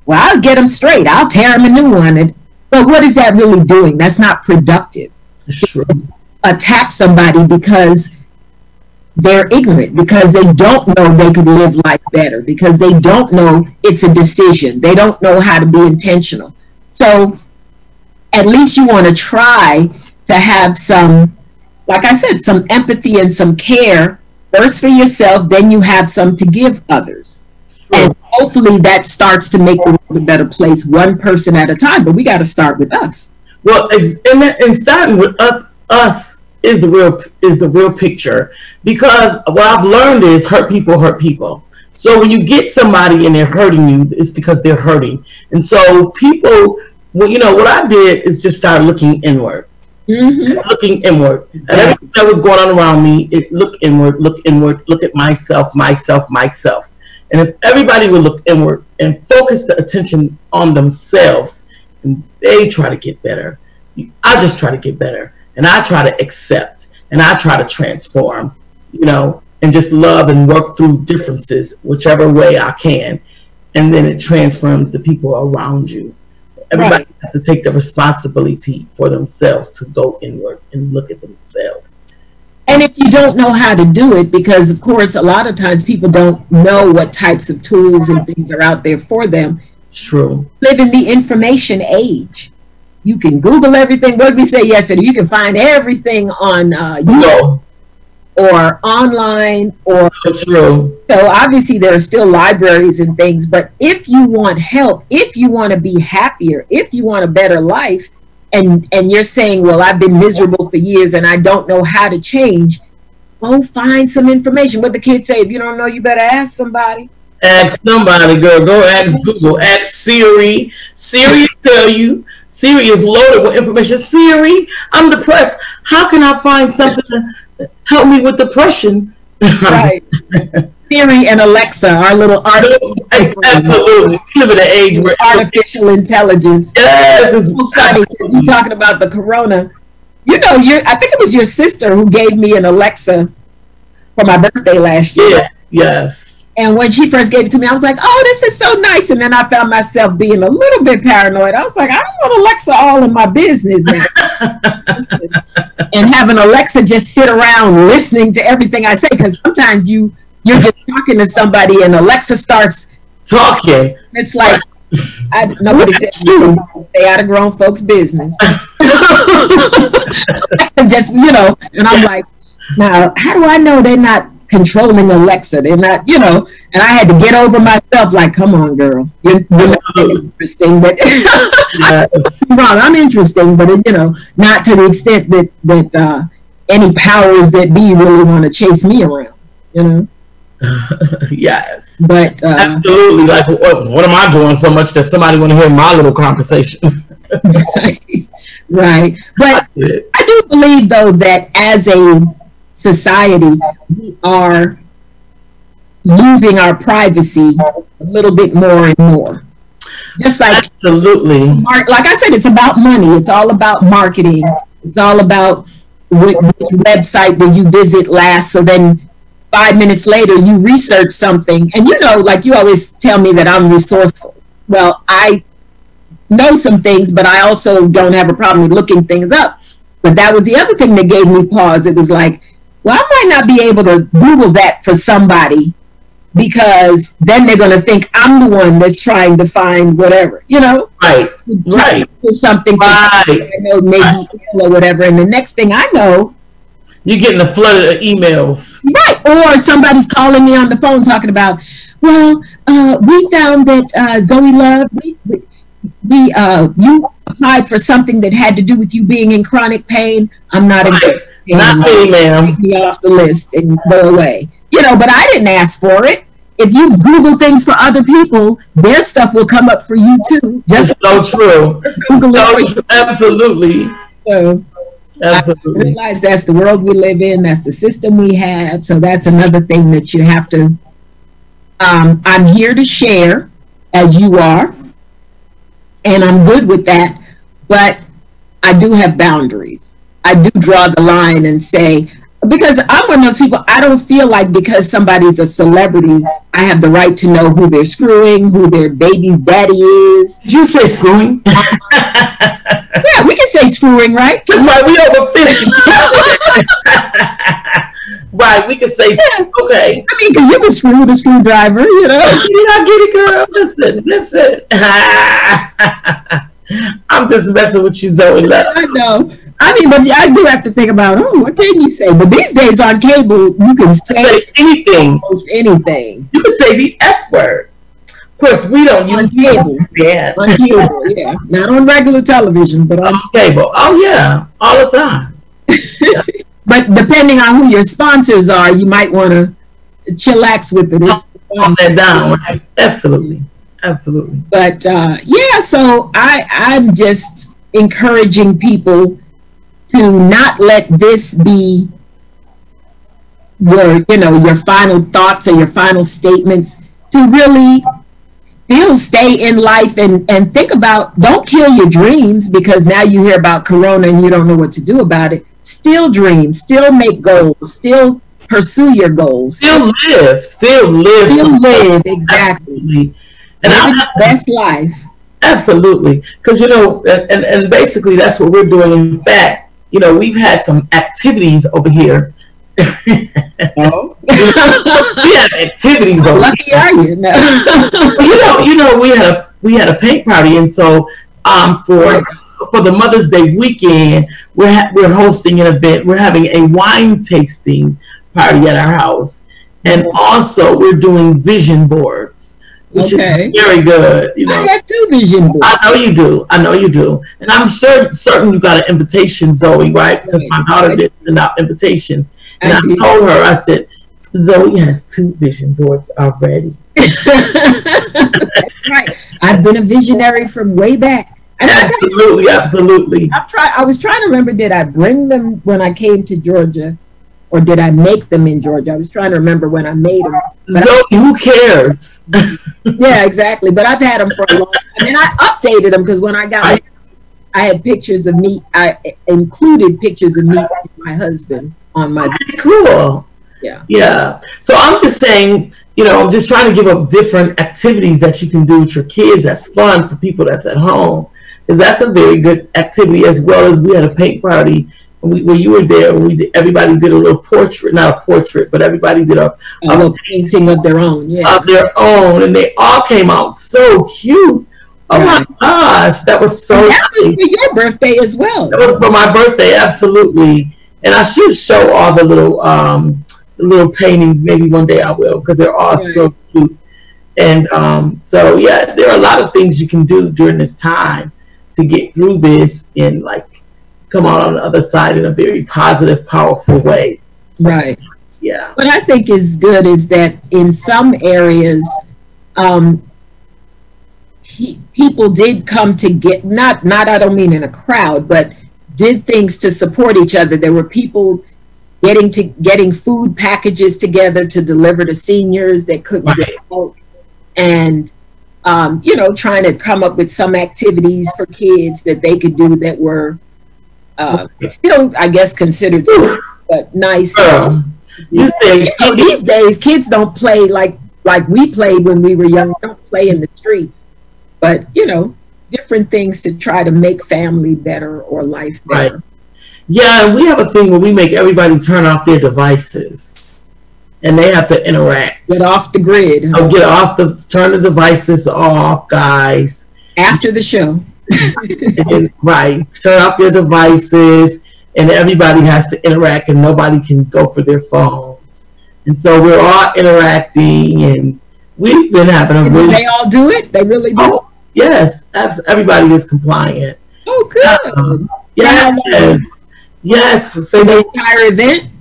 well, I'll get them straight. I'll tear them a new one. But what is that really doing? That's not productive. Sure. Attack somebody because they're ignorant, because they don't know they could live life better, because they don't know it's a decision. They don't know how to be intentional. So at least you want to try to have some, like I said, some empathy and some care, first for yourself, then you have some to give others. Sure. And hopefully that starts to make the world a better place, one person at a time. But we got to start with us. Well, and starting with us is the real picture, because what I've learned is hurt people. So when you get somebody and they're hurting you, it's because they're hurting. And so people, well, you know, what I did is just start looking inward. Looking inward. And everything that was going on around me, look inward, look at myself. And if everybody would look inward and focus the attention on themselves, and they try to get better, I just try to get better. And I try to accept, and I try to transform, you know, and just love and work through differences, whichever way I can. And then it transforms the people around you. Everybody has to take the responsibility for themselves to go inward and look at themselves. And if you don't know how to do it, because of course, a lot of times people don't know what types of tools and things are out there for them. True. Live in the information age. You can Google everything. What did we say yesterday? You can find everything on YouTube or online. Or true. So obviously there are still libraries and things. But if you want help, if you want to be happier, if you want a better life, and you're saying, well, I've been miserable for years and I don't know how to change, go find some information. What the kids say, if you don't know, you better ask somebody. Ask somebody, girl. Go ask Google. Ask Siri. Siri will tell you. Siri is loaded with information. Siri, I'm depressed. How can I find something to help me with depression? Right. Siri and Alexa, our little artificial. Absolutely. We live in an age where artificial intelligence. Yes, it's so funny. You're talking about the corona. You know, I think it was your sister who gave me an Alexa for my birthday last year. Yeah. Yes. And when she first gave it to me, I was like, oh, this is so nice. And then I found myself being a little bit paranoid. I was like, I don't want Alexa all in my business now. And having Alexa just sit around listening to everything I say, because sometimes you're just talking to somebody and Alexa starts talking. It's like, nobody said stay out of grown folks' business. Alexa just, you know, and I'm like, now, how do I know they're not controlling Alexa? They're not, you know, and I had to get over myself, like, come on, girl, you're not interesting, but wrong, I'm interesting, but you know, not to the extent that any powers that be really want to chase me around, you know. Yes, but absolutely. Like, what am I doing so much that somebody want to hear my little conversation? Right. But I do believe, though, that as a society, we are losing our privacy a little bit more and more. Just like, absolutely, like I said, it's about money. It's all about marketing. It's all about which website did you visit last. So then 5 minutes later, you research something. And you know, like you always tell me that I'm resourceful. Well, I know some things, but I also don't have a problem with looking things up. But that was the other thing that gave me pause. It was like, well, I might not be able to Google that for somebody, because then they're going to think I'm the one that's trying to find whatever, you know? Right, right. Do something, right. I know, maybe or whatever. And the next thing I know, you're getting a flood of emails. Right. Or somebody's calling me on the phone talking about, well, we found that Zoe Love, you applied for something that had to do with you being in chronic pain. I'm not in not me, ma'am. Take me off the list and go away. You know, but I didn't ask for it. If you Google things for other people, their stuff will come up for you too. Just so true. So true. Absolutely. So, Absolutely. I realize that's the world we live in. That's the system we have. So that's another thing that you have to. I'm here to share, as you are, and I'm good with that. But I do have boundaries. I do draw the line and say, because I'm one of those people, I don't feel like because somebody's a celebrity, I have the right to know who they're screwing, who their baby's daddy is. You say screwing? Yeah, we can say screwing, right? That's why we over 50. Right, we can say, okay. I mean, because you can screw with a screwdriver, you know. You not get it, girl? Listen. I'm just messing with you, Zoe. I know. I mean, but I do have to think about, what can you say? But these days on cable, you can say anything. Almost anything. You can say the F word. Of course, we don't use cable. Yeah. On cable, yeah. Not on regular television, but on cable. Oh, yeah. All the time. Yeah. But depending on who your sponsors are, you might want to chillax with it. Calm that down, right? Absolutely. But yeah, so I'm just encouraging people to not let this be your final thoughts or your final statements, to really still stay in life and think about, don't kill your dreams because now you hear about Corona and you don't know what to do about it. Still dream, still make goals, still pursue your goals. Still live, exactly. And live the best life. Absolutely. Because, and basically that's what we're doing. In fact, we've had some activities over here. Oh. We have activities over Lucky here. Are you? No. We had a paint party, and so for the Mother's Day weekend, we're hosting an event. We're having a wine tasting party at our house, and also we're doing vision boards, which is very good. I have 2 vision boards. I know you do, and I'm certain you got an invitation, Zoe, right? Because my daughter did send out invitation, and I told her, I said, Zoe has 2 vision boards already. That's right. I've been a visionary from way back. Absolutely. I was trying to remember, did I bring them when I came to Georgia, or did I make them in Georgia? I was trying to remember when I made them. Zoe, who cares? Yeah, exactly. But I've had them for a long time. And I updated them because when I got married, I had pictures of me. I included pictures of me and my husband on my. Cool. Yeah. Yeah. So I'm just saying, I'm just trying to give up different activities that you can do with your kids. That's fun for people that's at home. Because that's a very good activity, as well as we had a paint party where you were there, and everybody did a little portrait, not a portrait, but everybody did a little painting of their own, of their own, and they all came out so cute. Oh my gosh, that was so. And that was for your birthday as well. That was for my birthday, absolutely. And I should show all the little paintings. Maybe one day I will, because they're all so cute. And so yeah, there are a lot of things you can do during this time to get through this and come out on the other side in a very positive, powerful way. Right. Yeah. What I think is good is that in some areas, people did come to not I don't mean in a crowd, but did things to support each other. There were people getting food packages together to deliver to seniors that couldn't get out, and trying to come up with some activities for kids that they could do that were still, I guess, considered safe, but nice. You say, these days kids don't play like we played when we were young. They don't play in the streets, but different things to try to make family better or life better. Right. Yeah, and we have a thing where we make everybody turn off their devices. And they have to interact. Get off the grid. Turn the devices off, guys. After the show. Right. Turn off your devices, and everybody has to interact, and nobody can go for their phone. And so we're all interacting, and we've been having a really. They all do it? They really do? Oh, yes. Everybody is compliant. Oh, good. Yes. For the entire event?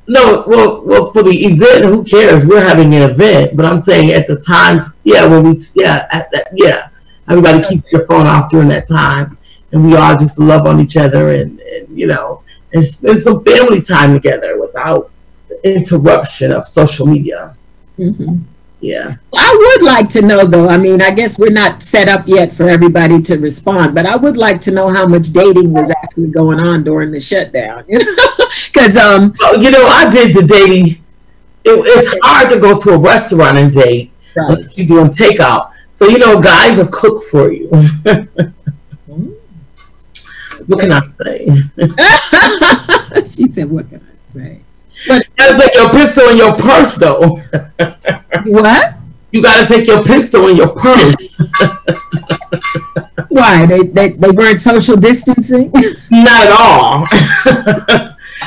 No, well, for the event, who cares? We're having an event, but I'm saying at the times, everybody keeps their phone off during that time, and we all just love on each other, and and spend some family time together without the interruption of social media. Mm-hmm. Yeah. I would like to know, though. I mean, I guess we're not set up yet for everybody to respond, but I would like to know how much dating was actually going on during the shutdown. Because you know, I did the dating. It's hard to go to a restaurant and date. Right. When you're doing takeout. So, you know, guys will cook for you. What can I say? She said, what can I say? But you gotta take your pistol in your purse, though. What? You gotta take your pistol in your purse. Why? They weren't social distancing? Not at all.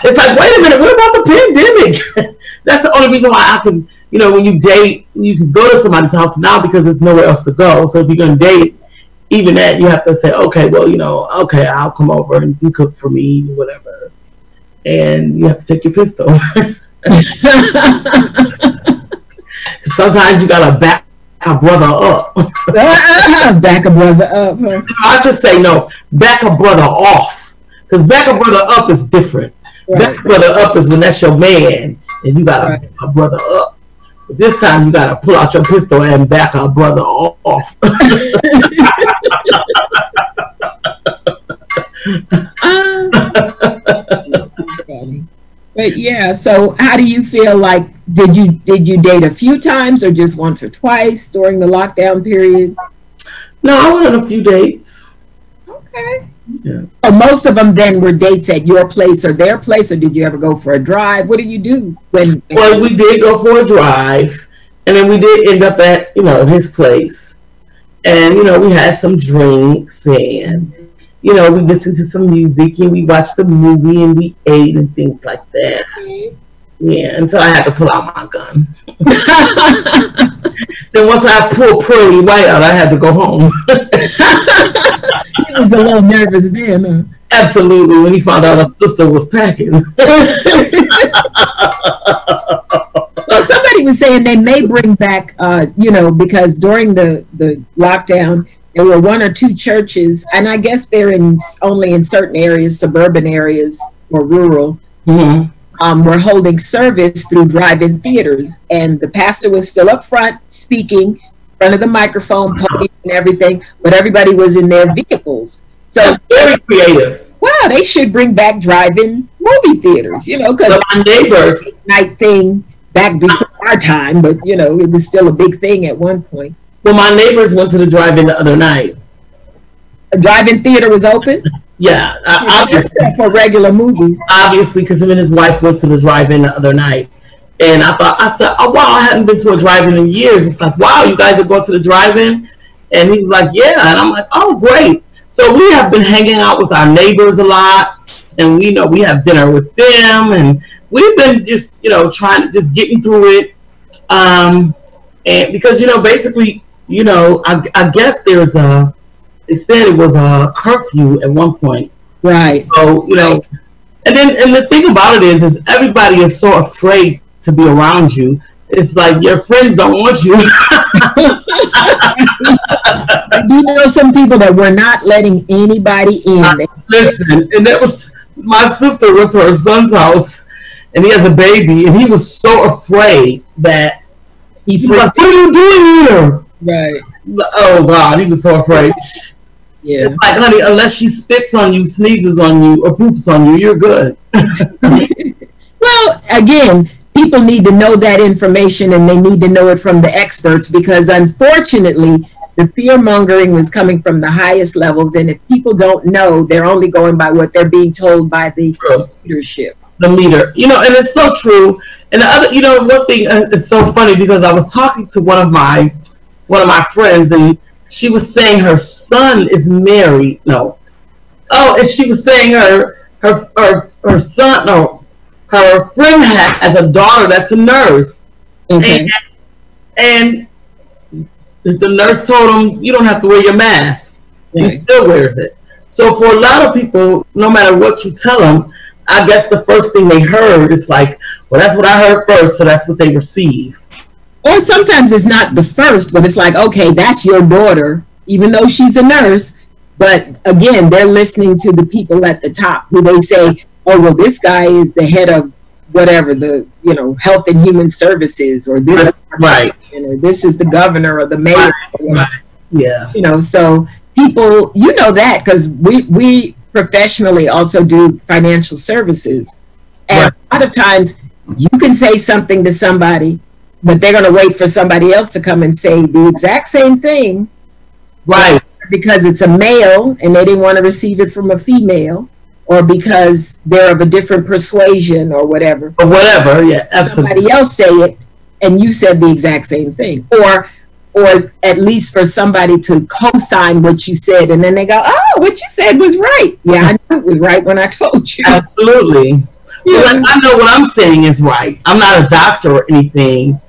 It's like, wait a minute, what about the pandemic? That's the only reason why I can, you know, when you date, you can go to somebody's house now because there's nowhere else to go. So if you're going to date, even that, you have to say, okay, well, you know, okay, I'll come over and you cook for me, whatever. And you have to take your pistol. Sometimes you got to back a brother up. Back a brother up. Huh? I should say, no, back a brother off. Because back a brother up is different. Right. Back a brother up is when that's your man and you got to back a brother up. But this time you got to pull out your pistol and back a brother off. But yeah, so how do you feel like, did you date a few times or just once or twice during the lockdown period? No, I went on a few dates. Okay. Yeah. So most of them then were dates at your place or their place, or did you ever go for a drive? What did you do when? Well, we did go for a drive, and then we did end up at, you know, his place, and you know, we had some drinks, and you know, we listened to some music, and we watched a movie, and we ate and things like that. Yeah, until I had to pull out my gun. Then once I pulled Pearly White out, I had to go home. He was a little nervous then, huh? Absolutely, when he found out his sister was packing. Well, somebody was saying they may bring back, you know, because during the lockdown, there were one or two churches, and I guess they're only in certain areas, suburban areas or rural, were holding service through drive-in theaters, and the pastor was still up front speaking, in front of the microphone, podium and everything, but everybody was in their vehicles. So that's very creative. Wow, they should bring back drive-in movie theaters, you know, because my neighbors night thing back before our time, but you know, it was still a big thing at one point. Well, my neighbors went to the drive-in the other night. A drive-in theater was open? Yeah, obviously for regular movies. Obviously, because him and his wife went to the drive-in the other night. And I said, oh, wow, I hadn't been to a drive-in in years. It's like, wow, you guys are going to the drive-in? And he was like, yeah. And I'm like, oh, great. So we have been hanging out with our neighbors a lot. And we know we have dinner with them. And we've been just, you know, trying to just getting through it. And because, you know, basically, you know, I guess there's it said it was a curfew at one point. Right. So, you know, and the thing about it is everybody is so afraid to be around you. It's like your friends don't want you. You know, some people that were not letting anybody in. Listen, and that was, my sister went to her son's house, and he has a baby, and he was so afraid that he was like, what are you doing here? Right. Oh, God, he was so afraid. Yeah. It's like, honey, unless she spits on you, sneezes on you, or poops on you, you're good. Well, again, people need to know that information, and they need to know it from the experts, because unfortunately, the fear-mongering was coming from the highest levels, and if people don't know, they're only going by what they're being told by the leadership. The leader. You know, and it's so true. And the other, you know, one thing, it's so funny, because I was talking to one of my friends, and she was saying her son is married. No. Oh, and she was saying her son, no, her friend has a daughter that's a nurse. Okay. And the nurse told him, you don't have to wear your mask. Right. He still wears it. So for a lot of people, no matter what you tell them, I guess the first thing they heard is like, well, that's what I heard first, so that's what they receive. Or sometimes it's not the first, but it's like, okay, that's your daughter, even though she's a nurse. But again, they're listening to the people at the top who they say, oh, well, this guy is the head of whatever, the, you know, Health and Human Services, or this, right, or this is the governor or the mayor. Right. Yeah. You know, so people, you know that, because we professionally also do financial services. And Right. a lot of times you can say something to somebody, but they're going to wait for somebody else to come and say the exact same thing. Right. Because it's a male and they didn't want to receive it from a female, or because they're of a different persuasion or whatever. Or whatever, yeah, absolutely. Somebody else say it and you said the exact same thing. Or at least for somebody to co-sign what you said, and then they go, oh, what you said was right. Yeah, I knew it was right when I told you. Absolutely. Yeah. Well, I know what I'm saying is right. I'm not a doctor or anything,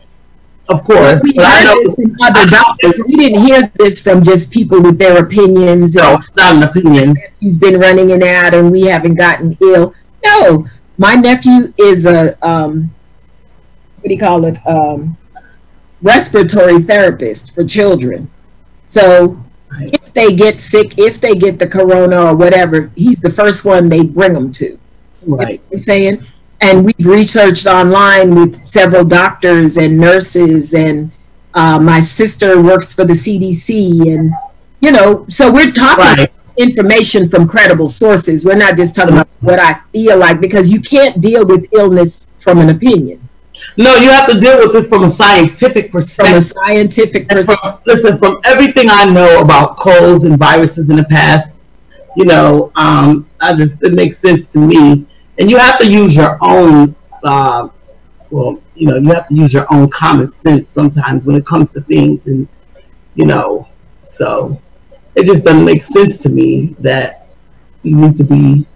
of course. We But I heard know this from other doctors. We didn't hear this from just people with their opinions. No, it's not an opinion. He's been running in and out and we haven't gotten ill. No, my nephew is a, what do you call it? Respiratory therapist for children. So if they get sick, if they get the corona or whatever, he's the first one they bring them to. Right. You know what I'm saying? And we've researched online with several doctors and nurses, and my sister works for the CDC, and, you know, so we're talking information from credible sources. We're not just talking about what I feel like, because you can't deal with illness from an opinion. No, you have to deal with it from a scientific perspective. From a scientific perspective. Listen, from everything I know about colds and viruses in the past, you know, it makes sense to me. And you have to use your own, well, you know, you have to use your own common sense sometimes when it comes to things. And, you know, so it just doesn't make sense to me that you need to be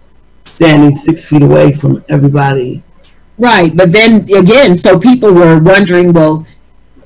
standing 6 feet away from everybody. Right. But then again, so people were wondering, well,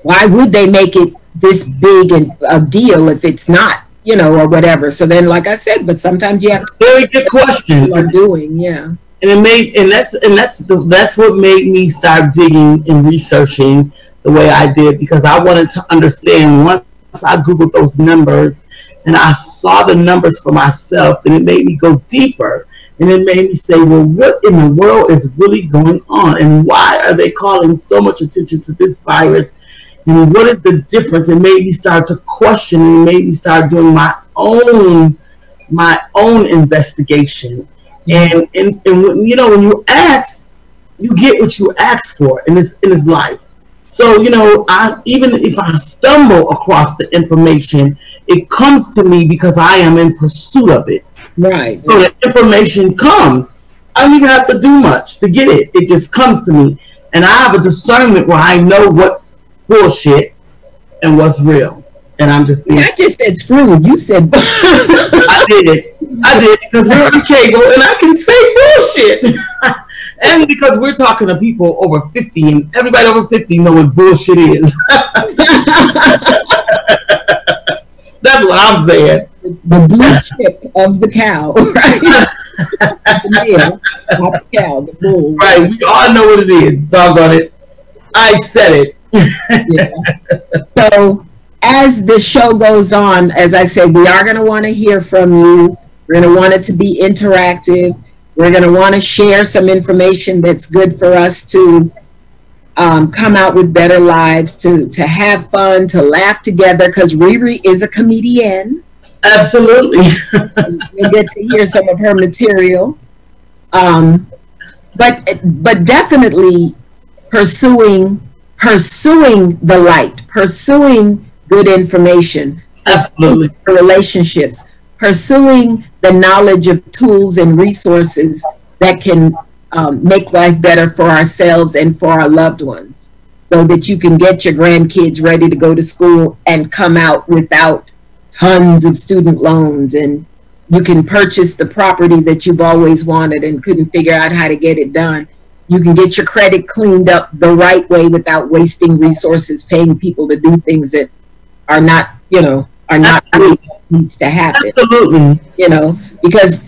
why would they make it this big and a deal if it's not, you know, or whatever. So then, like I said, but sometimes you have to. Very good question. What you're doing, yeah. And that's what made me start digging and researching the way I did, because I wanted to understand. Once I Googled those numbers and I saw the numbers for myself, then it made me go deeper, and it made me say, well, what in the world is really going on, and why are they calling so much attention to this virus, and what is the difference? It made me start to question, and it made me start doing my own investigation. And when, you know, when you ask, you get what you ask for in this life. So, you know, even if I stumble across the information, it comes to me because I am in pursuit of it. Right. So the information comes. I don't even have to do much to get it. It just comes to me. And I have a discernment where I know what's bullshit and what's real. And I'm just being... I just said screwed. You said... I did, because we're on cable and I can say bullshit. And because we're talking to people over 50, and everybody over 50 know what bullshit is. That's what I'm saying. The blue chip of the cow, right? The male, not the cow, the bull. Right, we all know what it is. Doggone it. I said it. Yeah. So, as the show goes on, as I said, we are going to want to hear from you. We're going to want it to be interactive. We're going to want to share some information that's good for us to come out with better lives, to have fun, to laugh together, because ReRe is a comedian. Absolutely. You'll get to hear some of her material. But definitely pursuing the light, pursuing good information, absolutely, relationships, pursuing the knowledge of tools and resources that can make life better for ourselves and for our loved ones, so that you can get your grandkids ready to go to school and come out without tons of student loans, and you can purchase the property that you've always wanted and couldn't figure out how to get it done. You can get your credit cleaned up the right way without wasting resources paying people to do things that are not, you know, what needs to happen. Absolutely. You know, because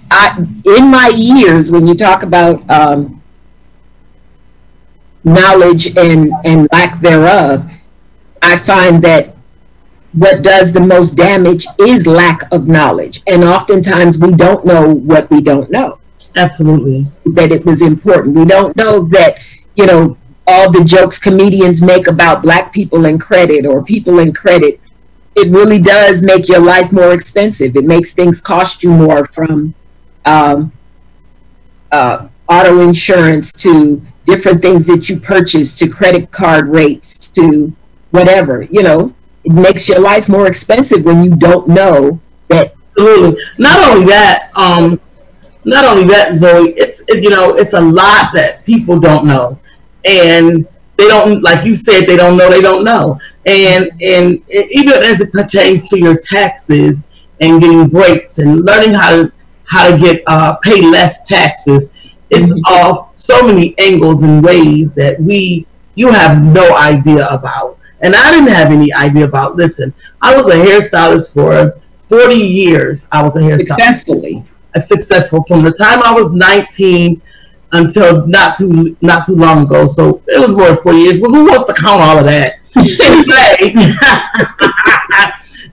in my years, when you talk about knowledge and lack thereof, I find that what does the most damage is lack of knowledge. And oftentimes we don't know what we don't know. Absolutely. That it was important. We don't know that, you know, all the jokes comedians make about Black people in credit or people in credit, it really does make your life more expensive. It makes things cost you more, from auto insurance to different things that you purchase, to credit card rates, to whatever. You know, it makes your life more expensive when you don't know that. Absolutely. Not only that, Zoe, you know, it's a lot that people don't know, and they don't, like you said, they don't know. And even as it pertains to your taxes and getting breaks and learning how to get pay less taxes, it's all so many angles and ways that you have no idea about, and I didn't have any idea about. Listen, I was a hairstylist for 40 years. I was a hairstylist successful from the time I was 19 until not too long ago. So it was more than 4 years. But who wants to count all of that? Anyway,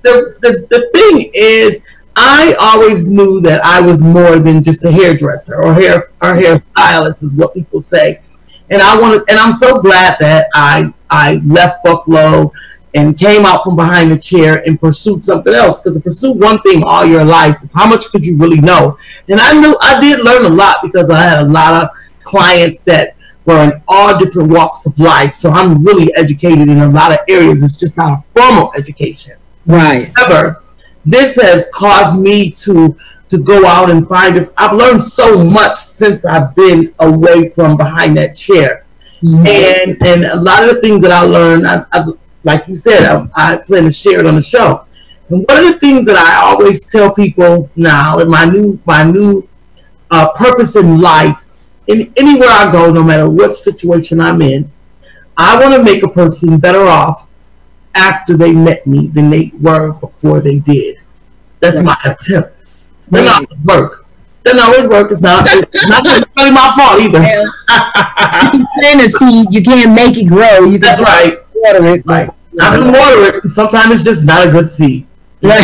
the thing is, I always knew that I was more than just a hairdresser or hairstylist, is what people say. And I'm so glad that I left Buffalo and came out from behind the chair and pursued something else. Because to pursue one thing all your life is, how much could you really know? And I did learn a lot, because I had a lot of clients that were in all different walks of life. So I'm really educated in a lot of areas. It's just not a formal education. Right. However, this has caused me to go out and find. I've learned so much since I've been away from behind that chair. Mm-hmm. And a lot of the things that I learned, like you said, I plan to share it on the show. And one of the things that I always tell people now, in my new purpose in life, anywhere I go, no matter what situation I'm in, I want to make a person better off after they met me than they were before they did. That's my attempt. Doesn't always work. It's not necessarily my fault either. You can plant a seed, you can't make it grow. That's right. Water it. Right. I can water it. Sometimes it's just not a good seed. Well,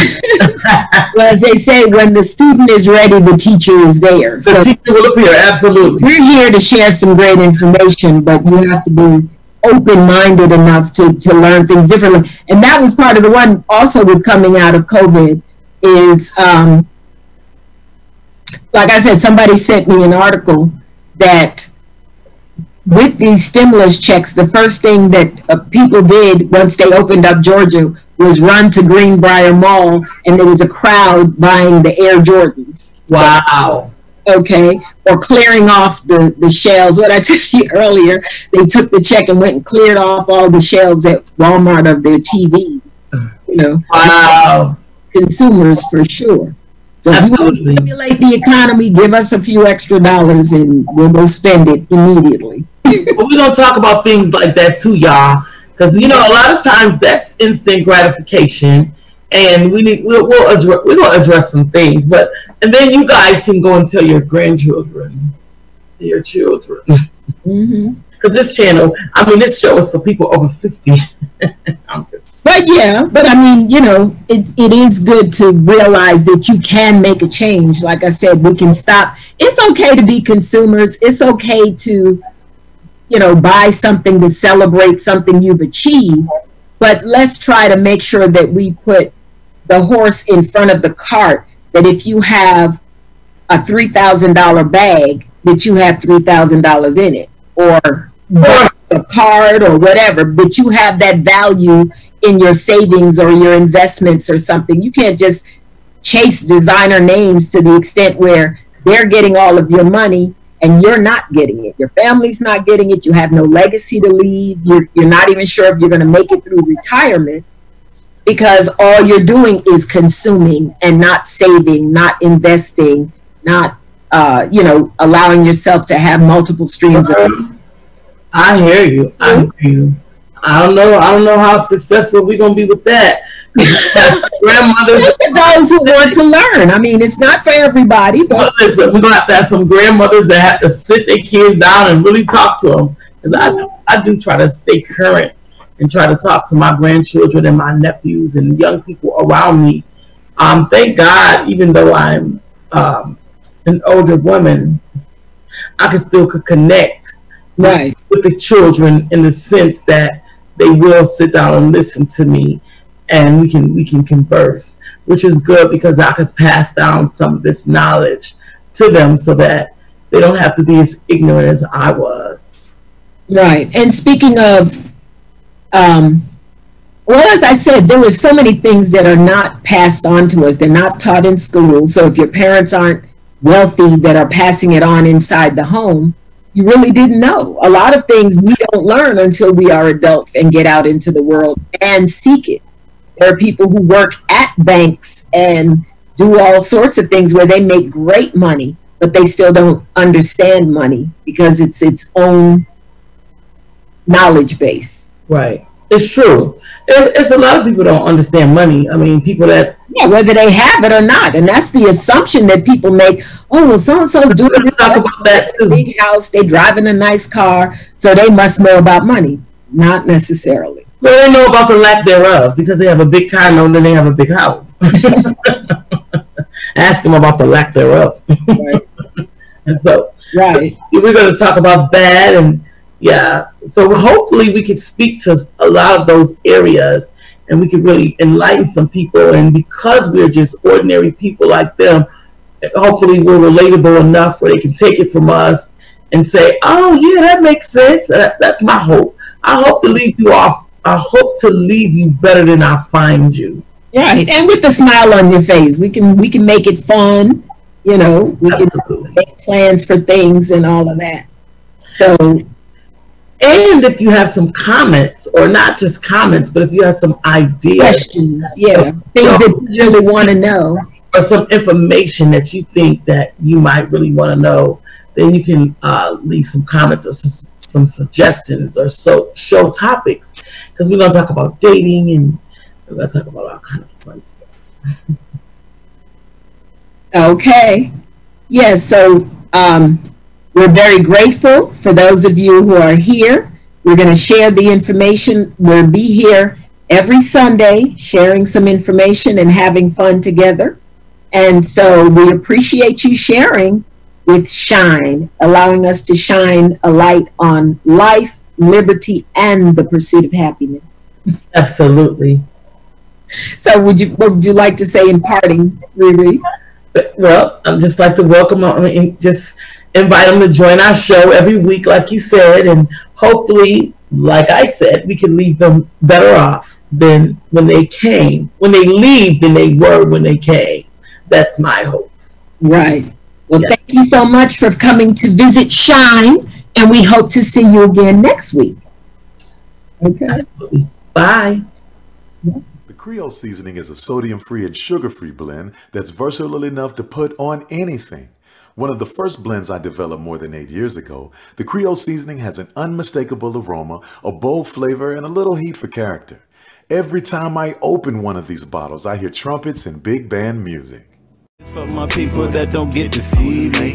as they say, when the student is ready, the teacher is there. The teacher will appear, absolutely. We're here to share some great information, but you have to be open-minded enough to learn things differently. And that was part of the one also with coming out of COVID is, like I said, somebody sent me an article that with these stimulus checks, the first thing that people did once they opened up Georgia was run to Greenbrier Mall, and there was a crowd buying the Air Jordans. Wow. So, okay. Or clearing off the shelves. What I told you earlier, they took the check and went and cleared off all the shelves at Walmart of their TVs. You know. Wow. Consumers for sure. So if you want to stimulate the economy, give us a few extra dollars and we'll go spend it immediately. But we're going to talk about things like that too, y'all. Because, you know, a lot of times that's instant gratification. And we're going to address some things. And then you guys can go and tell your grandchildren, your children. Mm-hmm. Because this show is for people over 50. But I mean, you know, it is good to realize that you can make a change. Like I said, we can stop. It's okay to be consumers. It's okay to, you know, buy something to celebrate something you've achieved. But let's try to make sure that we put the horse in front of the cart, that if you have a $3,000 bag, that you have $3,000 in it, or a card or whatever, but you have that value in your savings or your investments or something. You can't just chase designer names to the extent where they're getting all of your money and you're not getting it. Your family's not getting it. You have no legacy to leave. You're not even sure if you're going to make it through retirement, because all you're doing is consuming and not saving, not investing, not allowing yourself to have multiple streams of income. I hear you. I don't know how successful we're gonna be with that. Grandmothers, look at those who want to learn. I mean, it's not for everybody, but listen, we're gonna have to have some grandmothers that have to sit their kids down and really talk to them. Because I do try to stay current and try to talk to my grandchildren and my nephews and young people around me. Thank God, even though I'm an older woman, I can still connect Right. with the children in the sense that they will sit down and listen to me, and we can converse, which is good because I could pass down some of this knowledge to them so that they don't have to be as ignorant as I was. Right. And speaking of, well, as I said, there were so many things that are not passed on to us. They're not taught in school. So if your parents aren't wealthy that are passing it on inside the home, you really didn't know. A lot of things we don't learn until we are adults and get out into the world and seek it. There are people who work at banks and do all sorts of things where they make great money, but they still don't understand money because it's its own knowledge base. Right. It's true. It's a lot of people don't understand money. I mean, people that... Yeah, whether they have it or not. And that's the assumption that people make. Oh, well, so-and-so's doing this. Talk about that too. Big house, they driving a nice car, so they must know about money. Not necessarily. Well, they know about the lack thereof because they have a big car and then they have a big house. Ask them about the lack thereof. Right. And so, right. We're going to talk about that, and yeah. So hopefully we can speak to a lot of those areas, and we can really enlighten some people. And because we're just ordinary people like them, hopefully we're relatable enough where they can take it from us and say, "Oh yeah, that makes sense." That's my hope. I hope to leave you off. I hope to leave you better than I find you. Right, and with a smile on your face, we can make it fun. You know, we Absolutely. can make plans for things and all of that. So, and if you have some comments, or not just comments, but if you have some ideas, questions, yeah, things that you really want to know, or some information that you think that you might really want to know, then you can leave some comments or some suggestions or show topics, because we're going to talk about dating and we're going to talk about all kind of fun stuff. Okay. Yes, so we're very grateful for those of you who are here. We're going to share the information. We'll be here every Sunday sharing some information and having fun together. And so we appreciate you sharing with Shine, allowing us to shine a light on life, liberty, and the pursuit of happiness. Absolutely. So what would you like to say in parting, ReRe? Well, I'd just like to welcome them and just invite them to join our show every week, like you said, and hopefully, like I said, we can leave them better off than when they came. When they leave than they were when they came. That's my hopes. Right. Well, yeah. Thank you so much for coming to visit Shine, and we hope to see you again next week. Okay. Absolutely. Bye. The Creole seasoning is a sodium-free and sugar-free blend that's versatile enough to put on anything. One of the first blends I developed more than 8 years ago, the Creole seasoning has an unmistakable aroma, a bold flavor, and a little heat for character. Every time I open one of these bottles, I hear trumpets and big band music. For my people that don't get to see me.